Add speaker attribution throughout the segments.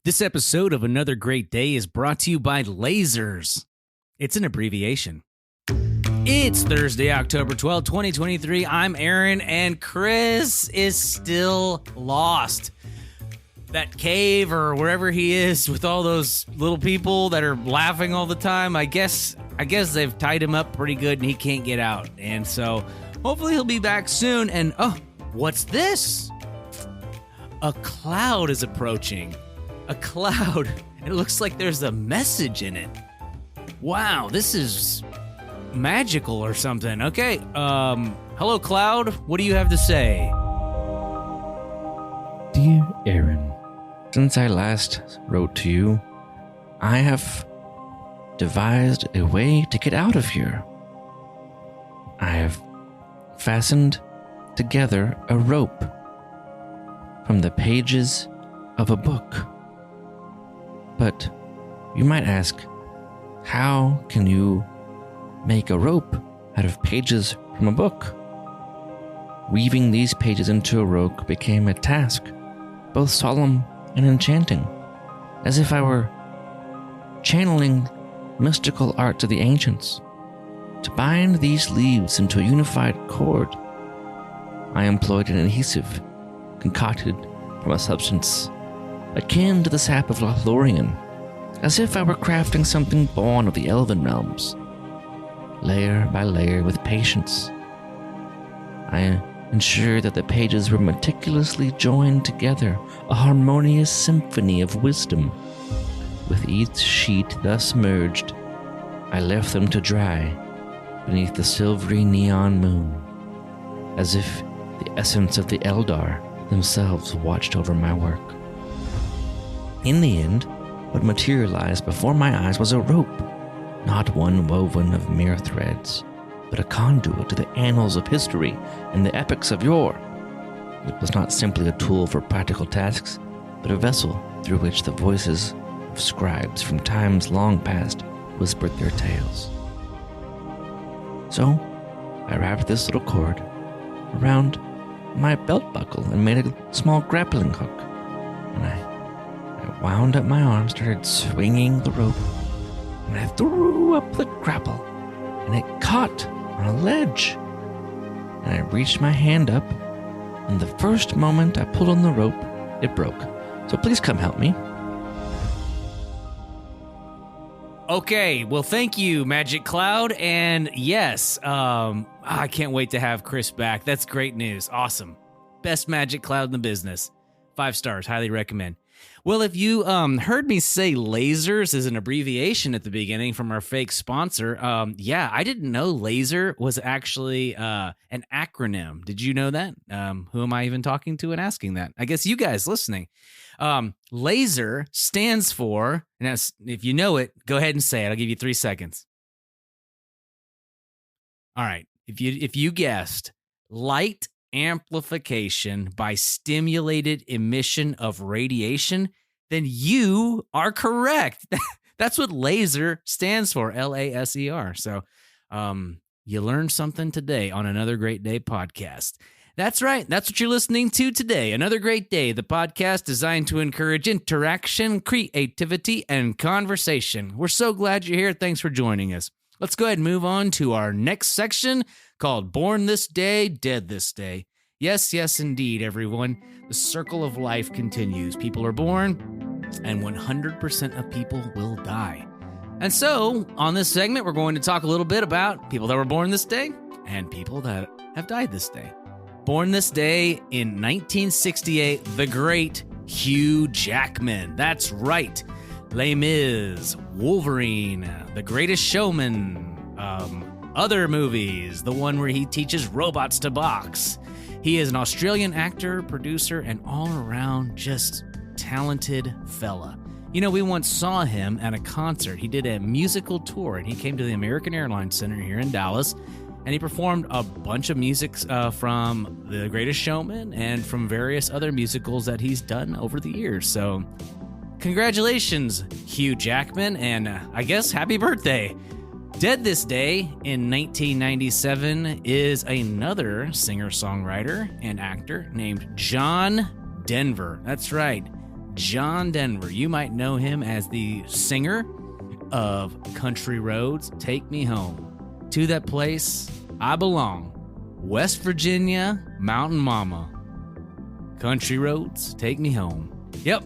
Speaker 1: This episode of Another Great Day is brought to you by Lasers. It's an abbreviation. It's Thursday, October 12, 2023. I'm Aaron, and Chris is still lost. That cave or wherever he is with all those little people that are laughing all the time, I guess they've tied him up pretty good and he can't get out. And so hopefully he'll be back soon. And oh, what's this? A cloud is approaching. A cloud. It looks like there's a message in it. Wow, this is magical or something. Okay, hello cloud, what do you have to say?
Speaker 2: Dear Aaron, since I last wrote to you, I have devised a way to get out of here. I have fastened together a rope from the pages of a book. But you might ask, how can you make a rope out of pages from a book? Weaving these pages into a rope became a task, both solemn and enchanting, as if I were channeling mystical arts of the ancients. To bind these leaves into a unified cord, I employed an adhesive concocted from a substance akin to the sap of Lothlorien, as if I were crafting something born of the elven realms. Layer by layer, with patience, I ensured that the pages were meticulously joined together, a harmonious symphony of wisdom. With each sheet thus merged, I left them to dry beneath the silvery neon moon, as if the essence of the Eldar themselves watched over my work. In the end, what materialized before my eyes was a rope, not one woven of mere threads, but a conduit to the annals of history and the epics of yore. It was not simply a tool for practical tasks, but a vessel through which the voices of scribes from times long past whispered their tales. So, I wrapped this little cord around my belt buckle and made a small grappling hook. And I wound up my arm, started swinging the rope, and I threw up the grapple, and it caught on a ledge. And I reached my hand up, and the first moment I pulled on the rope, it broke. So please come help me.
Speaker 1: Okay, well, thank you, Magic Cloud, and yes, I can't wait to have Chris back. That's great news. Awesome. Best Magic Cloud in the business. 5 stars, highly recommend. Well, if you heard me say lasers is an abbreviation at the beginning from our fake sponsor, I didn't know laser was actually an acronym. Did you know that? Who am I even talking to and asking that? I guess you guys listening. Laser stands for, and if you know it, go ahead and say it. I'll give you 3 seconds. All right. If you guessed light amplification by stimulated emission of radiation, then you are correct. That's what laser stands for, LASER. So you learned something today on Another Great Day podcast. That's right. That's what you're listening to today. Another Great Day, the podcast designed to encourage interaction, creativity, and conversation. We're so glad you're here. Thanks for joining us. Let's go ahead and move on to our next section called Born This Day, Dead This Day. Yes, indeed, everyone. The circle of life continues. People are born, and 100% of people will die. And so, on this segment, we're going to talk a little bit about people that were born this day and people that have died this day. Born this day in 1968, the great Hugh Jackman. That's right. Les Mis, Wolverine, The Greatest Showman, other movies, the one where he teaches robots to box. He is an Australian actor, producer, and all-around just talented fella. You know, we once saw him at a concert. He did a musical tour, and he came to the American Airlines Center here in Dallas, and he performed a bunch of music from The Greatest Showman and from various other musicals that he's done over the years. So, congratulations, Hugh Jackman, and I guess happy birthday. Dead this day in 1997 is another singer-songwriter and actor named John Denver. That's right. John Denver. You might know him as the singer of Country Roads, Take Me Home. To that place I belong. West Virginia, Mountain Mama. Country Roads, Take Me Home. Yep.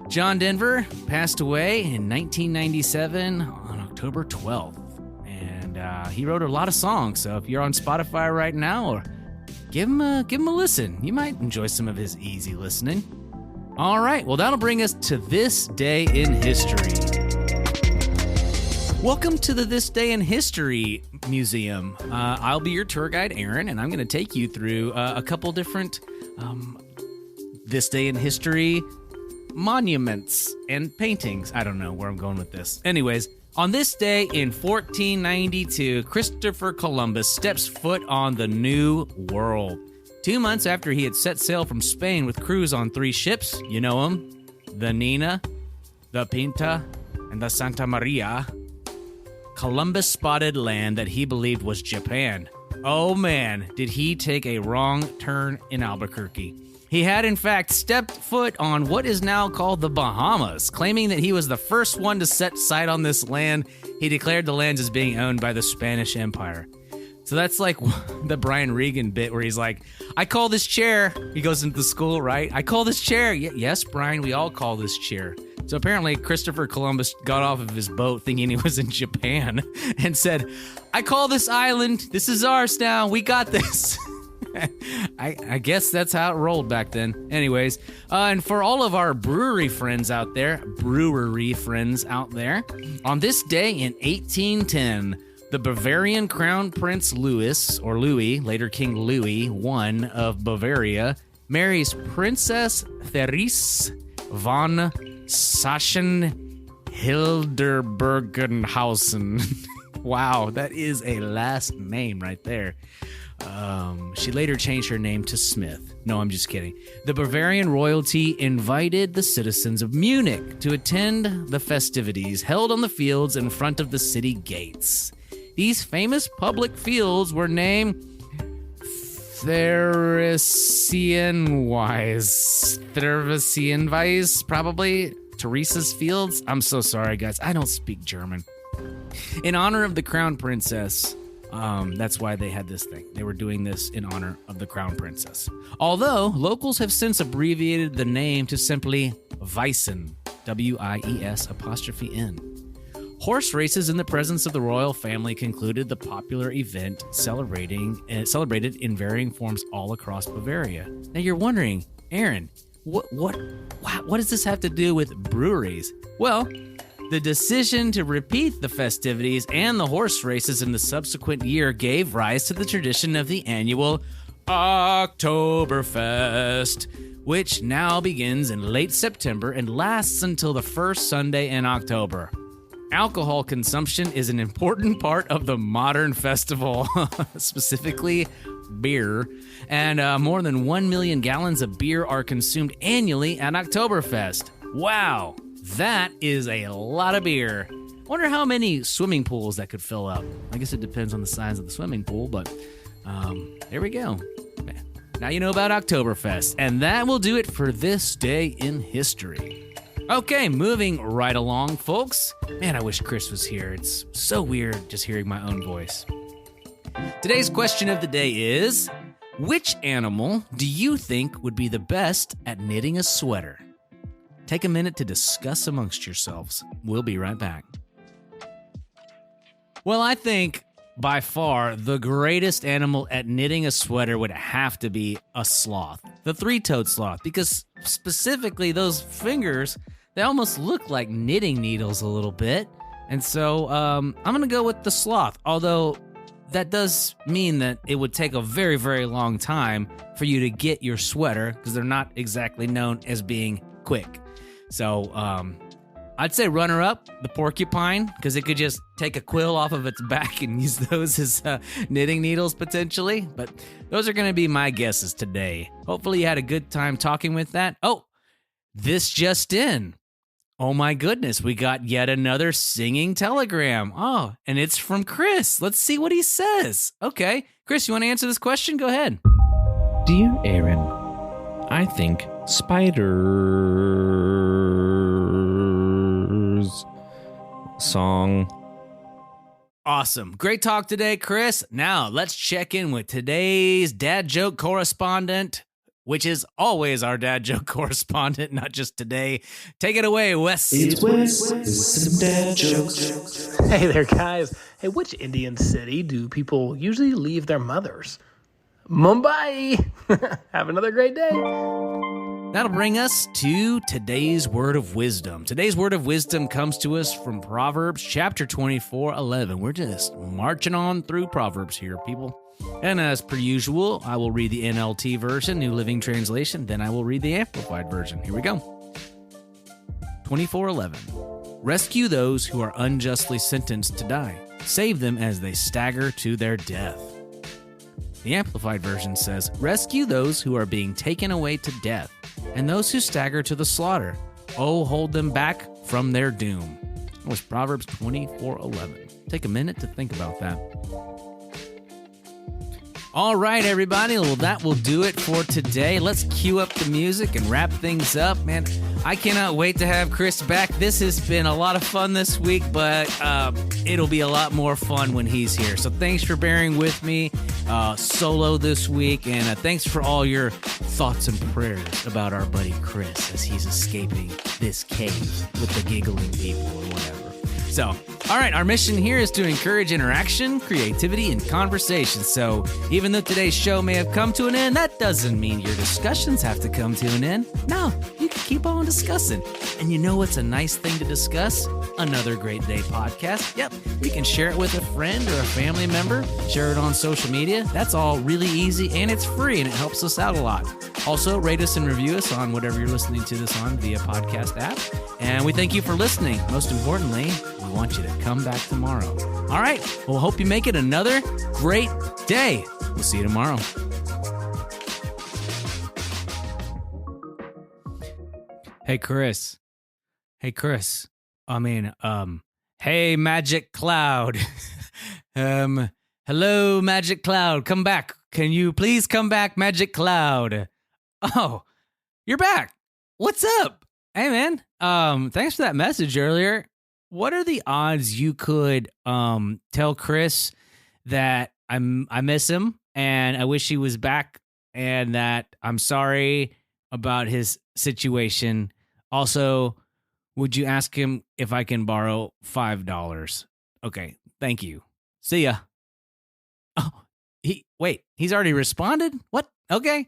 Speaker 1: John Denver passed away in 1997 on October 12th. And he wrote a lot of songs. So if you're on Spotify right now, or give him a listen. You might enjoy some of his easy listening. All right, well, that'll bring us to This Day in History. Welcome to the This Day in History Museum. I'll be your tour guide, Aaron, and I'm going to take you through a couple different This Day in History monuments and paintings. I don't know where I'm going with this. Anyways, on this day in 1492, Christopher Columbus steps foot on the New World. 2 months after he had set sail from Spain with crews on 3 ships, you know them, the Nina, the Pinta, and the Santa Maria, Columbus spotted land that he believed was Japan. Oh man, did he take a wrong turn in Albuquerque. He had, in fact, stepped foot on what is now called the Bahamas. Claiming that he was the first one to set sight on this land, he declared the lands as being owned by the Spanish Empire. So that's like the Brian Regan bit where he's like, I call this chair. He goes into the school, right? I call this chair. Yes, Brian, we all call this chair. So apparently Christopher Columbus got off of his boat thinking he was in Japan and said, I call this island. This is ours now. We got this. I guess that's how it rolled back then. Anyways, and for all of our brewery friends out there, on this day in 1810, the Bavarian Crown Prince Louis, later King Louis I of Bavaria, marries Princess Therese von Sachsen-Hildburghausen. Wow, that is a last name right there. She later changed her name to Smith. No, I'm just kidding. The Bavarian royalty invited the citizens of Munich to attend the festivities held on the fields in front of the city gates. These famous public fields were named Theresienwiese, probably Teresa's Fields. I'm so sorry, guys. I don't speak German. In honor of the Crown Princess. That's why they had this thing. They were doing this in honor of the Crown Princess. Although, locals have since abbreviated the name to simply Wiesen, W-I-E-S''N. Horse races in the presence of the royal family concluded the popular event celebrated in varying forms all across Bavaria. Now you're wondering, Aaron, what does this have to do with breweries? Well, the decision to repeat the festivities and the horse races in the subsequent year gave rise to the tradition of the annual Oktoberfest, which now begins in late September and lasts until the first Sunday in October. Alcohol consumption is an important part of the modern festival, specifically beer, and more than 1 million gallons of beer are consumed annually at Oktoberfest. Wow, that is a lot of beer. Wonder how many swimming pools that could fill up. I guess it depends on the size of the swimming pool, but there we go. Now you know about Oktoberfest, and that will do it for this day in history. Okay, moving right along, folks. Man, I wish Chris was here. It's so weird just hearing my own voice. Today's question of the day is, which animal do you think would be the best at knitting a sweater? Take a minute to discuss amongst yourselves. We'll be right back. Well, I think by far the greatest animal at knitting a sweater would have to be a sloth, the three-toed sloth, because specifically those fingers, they almost look like knitting needles a little bit. And so I'm going to go with the sloth, although that does mean that it would take a very, very long time for you to get your sweater because they're not exactly known as being quick. So I'd say runner-up, the porcupine, because it could just take a quill off of its back and use those as knitting needles potentially. But those are going to be my guesses today. Hopefully you had a good time talking with that. Oh, this just in. Oh my goodness, we got yet another singing telegram. Oh, and it's from Chris. Let's see what he says. Okay, Chris, you want to answer this question? Go ahead.
Speaker 2: Dear Aaron, I think spiders song.
Speaker 1: Awesome. Great talk today, Chris. Now let's check in with today's dad joke correspondent, which is always our dad joke correspondent, not just today. Take it away, Wes.
Speaker 3: It's Wes with some dad jokes.
Speaker 4: Hey there, guys. Hey, which Indian city do people usually leave their mothers? Mumbai. Have another great day.
Speaker 1: That'll bring us to today's word of wisdom. Today's word of wisdom comes to us from Proverbs chapter 24:11. We're just marching on through Proverbs here, people. And as per usual, I will read the NLT version, New Living Translation, then I will read the Amplified version. Here we go. 24:11. Rescue those who are unjustly sentenced to die. Save them as they stagger to their death. The Amplified version says, rescue those who are being taken away to death, and those who stagger to the slaughter. Oh, hold them back from their doom. That was Proverbs 24:11. Take a minute to think about that. All right, everybody. Well, that will do it for today. Let's cue up the music and wrap things up. Man, I cannot wait to have Chris back. This has been a lot of fun this week, but it'll be a lot more fun when he's here. So thanks for bearing with me solo this week, and thanks for all your thoughts and prayers about our buddy Chris as he's escaping this cave with the giggling people or whatever. So, all right, our mission here is to encourage interaction, creativity, and conversation. So, even though today's show may have come to an end, that doesn't mean your discussions have to come to an end. No, you can keep on discussing. And you know what's a nice thing to discuss? Another Great Day podcast. Yep, you can share it with a friend or a family member, share it on social media. That's all really easy, and it's free, and it helps us out a lot. Also, rate us and review us on whatever you're listening to this on via podcast app. And we thank you for listening. Most importantly, we want you to come back tomorrow. All right. Well, hope you make it another great day. We'll see you tomorrow. Hey, Chris. Hey, Magic Cloud. Hello, Magic Cloud. Come back. Can you please come back, Magic Cloud? Oh, you're back. What's up? Hey, man. Thanks for that message earlier. What are the odds you could tell Chris that I miss him and I wish he was back and that I'm sorry about his situation? Also, would you ask him if I can borrow $5? Okay, thank you. See ya. Oh, he's already responded? What? Okay.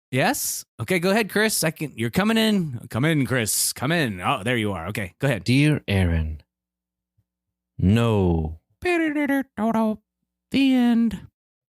Speaker 1: Yes? Okay, go ahead, Chris. You're coming in. Come in, Chris. Come in. Oh, there you are. Okay, go ahead.
Speaker 2: Dear Aaron, no.
Speaker 1: The end.